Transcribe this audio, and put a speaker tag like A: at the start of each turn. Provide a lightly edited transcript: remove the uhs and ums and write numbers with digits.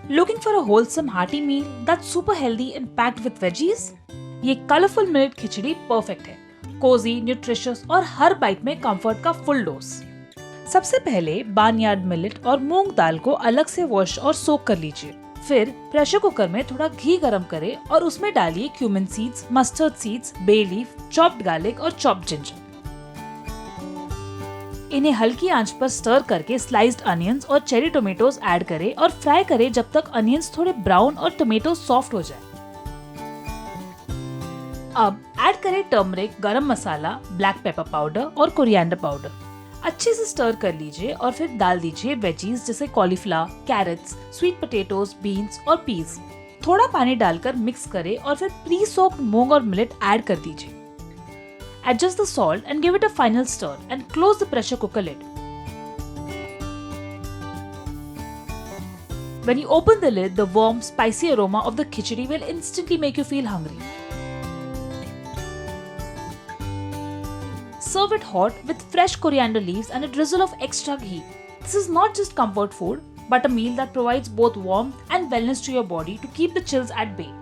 A: Looking for a wholesome hearty meal that's super healthy and packed with veggies? ये colourful millet खिचड़ी perfect है। Cozi, nutritious और हर bite में comfort का full dose. सबसे पहले barnyard millet और मूंग दाल को अलग से वॉश और सोक कर लीजिए। फिर प्रेशर कुकर में थोड़ा घी गरम करें और उसमें डालिए cumin seeds, mustard seeds, bay leaf, chopped garlic और चॉप्ड जिंजर। इन्हें हल्की आंच पर स्टर करके स्लाइस्ड अनियंस और चेरी टोमेटोज ऐड करें और फ्राई करें जब तक अनियंस थोड़े ब्राउन और टोमेटो सॉफ्ट हो जाए। अब ऐड करें टर्मरिक, गरम मसाला, ब्लैक पेपर पाउडर और कोरिएंडर पाउडर। अच्छे से स्टर कर लीजिए और फिर डाल दीजिए वेजीज जैसे cauliflower, carrots, sweet potatoes, beans और पीज। थोड़ा पानी डालकर मिक्स करें और फिर प्री सोक्ड मूंग और मिलेट ऐड कर दीजिए। Adjust the salt and give it a final stir and close the pressure cooker lid. When you open the lid, the warm, spicy aroma of the khichdi will instantly make you feel hungry. Serve it hot with fresh coriander leaves and a drizzle of extra ghee. This is not just comfort food, but a meal that provides both warmth and wellness to your body to keep the chills at bay.